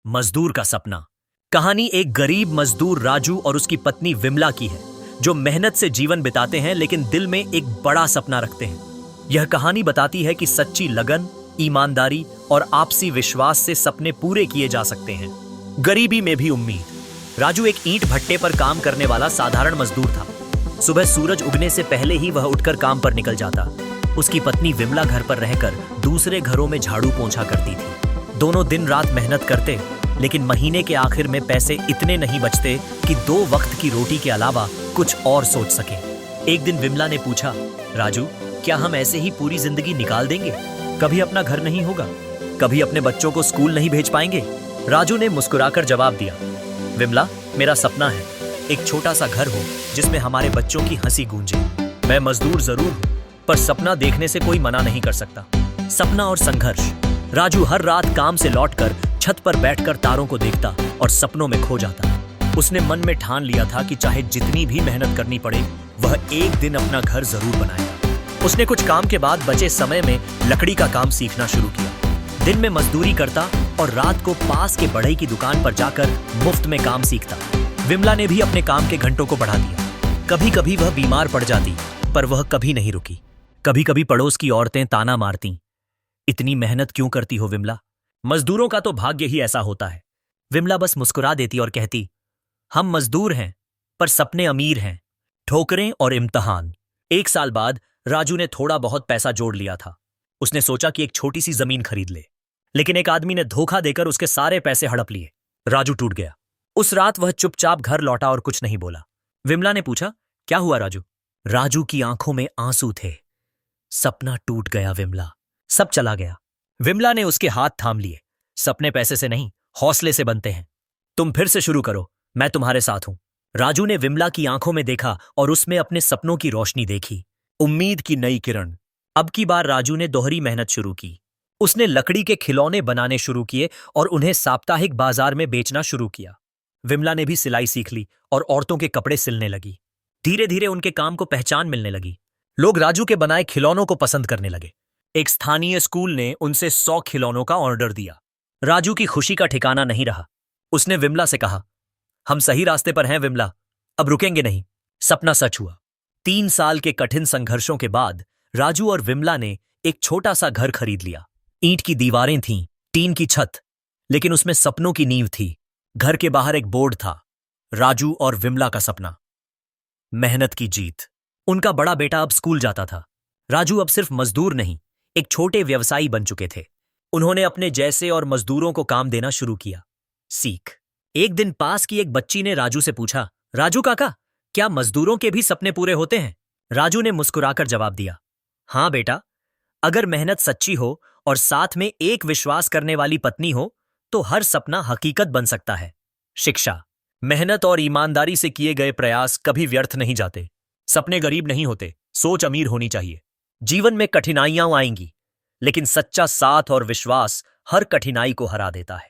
मजदूर का सपना। कहानी एक गरीब मजदूर राजू और उसकी पत्नी विमला की है, जो मेहनत से जीवन बिताते हैं लेकिन दिल में एक बड़ा सपना रखते हैं। यह कहानी बताती है कि सच्ची लगन, ईमानदारी और आपसी विश्वास से सपने पूरे किए जा सकते हैं। गरीबी में भी उम्मीद। राजू एक ईंट भट्टे पर काम करने वाला साधारण मजदूर था। सुबह सूरज उगने से पहले ही वह उठकर काम पर निकल जाता। उसकी पत्नी विमला घर पर रहकर दूसरे घरों में झाड़ू पोंछा करती थी। दोनों दिन रात मेहनत करते, लेकिन महीने के आखिर में पैसे इतने नहीं बचते कि 2 वक्त की रोटी के अलावा कुछ और सोच सके। एक दिन विमला ने पूछा, राजू, क्या हम ऐसे ही पूरी जिंदगी निकाल देंगे? कभी अपना घर नहीं होगा, कभी अपने बच्चों को स्कूल नहीं भेज पाएंगे? राजू ने मुस्कुराकर जवाब दिया, विमला, मेरा सपना है एक छोटा सा घर हो जिसमें हमारे बच्चों की हंसी गूंजे। मैं मजदूर जरूर हूं, पर सपना देखने से कोई मना नहीं कर सकता। सपना और संघर्ष। राजू हर रात काम से लौटकर छत पर बैठकर तारों को देखता और सपनों में खो जाता। उसने मन में ठान लिया था कि चाहे जितनी भी मेहनत करनी पड़े, वह एक दिन अपना घर जरूर बनाएगा। उसने कुछ काम के बाद बचे समय में लकड़ी का काम सीखना शुरू किया। दिन में मजदूरी करता और रात को पास के बढ़ई की दुकान पर जाकर मुफ्त में काम सीखता। विमला ने भी अपने काम के घंटों को बढ़ा दिया। कभी कभी वह बीमार पड़ जाती, पर वह कभी नहीं रुकी। कभी कभी पड़ोस की औरतें ताना मारती, इतनी मेहनत क्यों करती हो विमला? मजदूरों का तो भाग्य ही ऐसा होता है। विमला बस मुस्कुरा देती और कहती, हम मजदूर हैं, पर सपने अमीर हैं। ठोकरें और इम्तिहान। 1 साल बाद राजू ने थोड़ा बहुत पैसा जोड़ लिया था। उसने सोचा कि एक छोटी सी जमीन खरीद ले, लेकिन एक आदमी ने धोखा देकर उसके सारे पैसे हड़प लिए। राजू टूट गया। उस रात वह चुपचाप घर लौटा और कुछ नहीं बोला। विमला ने पूछा, क्या हुआ राजू? राजू की आंखों में आंसू थे। सपना टूट गया विमला, सब चला गया। विमला ने उसके हाथ थाम लिए। सपने पैसे से नहीं, हौसले से बनते हैं। तुम फिर से शुरू करो, मैं तुम्हारे साथ हूं। राजू ने विमला की आंखों में देखा और उसमें अपने सपनों की रोशनी देखी, उम्मीद की नई किरण। अब की बार राजू ने दोहरी मेहनत शुरू की। उसने लकड़ी के खिलौने बनाने शुरू किए और उन्हें साप्ताहिक बाजार में बेचना शुरू किया। विमला ने भी सिलाई सीख ली और औरतों के कपड़े सिलने लगी। धीरे धीरे उनके काम को पहचान मिलने लगी। लोग राजू के बनाए खिलौनों को पसंद करने लगे। एक स्थानीय स्कूल ने उनसे 100 खिलौनों का ऑर्डर दिया। राजू की खुशी का ठिकाना नहीं रहा। उसने विमला से कहा, हम सही रास्ते पर हैं विमला, अब रुकेंगे नहीं। सपना सच हुआ। 3 साल के कठिन संघर्षों के बाद राजू और विमला ने एक छोटा सा घर खरीद लिया। ईंट की दीवारें थीं, टीन की छत, लेकिन उसमें सपनों की नींव थी। घर के बाहर एक बोर्ड था, राजू और विमला का सपना, मेहनत की जीत। उनका बड़ा बेटा अब स्कूल जाता था। राजू अब सिर्फ मजदूर नहीं, एक छोटे व्यवसायी बन चुके थे। उन्होंने अपने जैसे और मजदूरों को काम देना शुरू किया। सीख। एक दिन पास की एक बच्ची ने राजू से पूछा, राजू काका, क्या मजदूरों के भी सपने पूरे होते हैं? राजू ने मुस्कुराकर जवाब दिया, हाँ बेटा, अगर मेहनत सच्ची हो और साथ में एक विश्वास करने वाली पत्नी हो तो हर सपना हकीकत बन सकता है। शिक्षा। मेहनत और ईमानदारी से किए गए प्रयास कभी व्यर्थ नहीं जाते। सपने गरीब नहीं होते, सोच अमीर होनी चाहिए। जीवन में कठिनाइयां आएंगी, लेकिन सच्चा साथ और विश्वास हर कठिनाई को हरा देता है।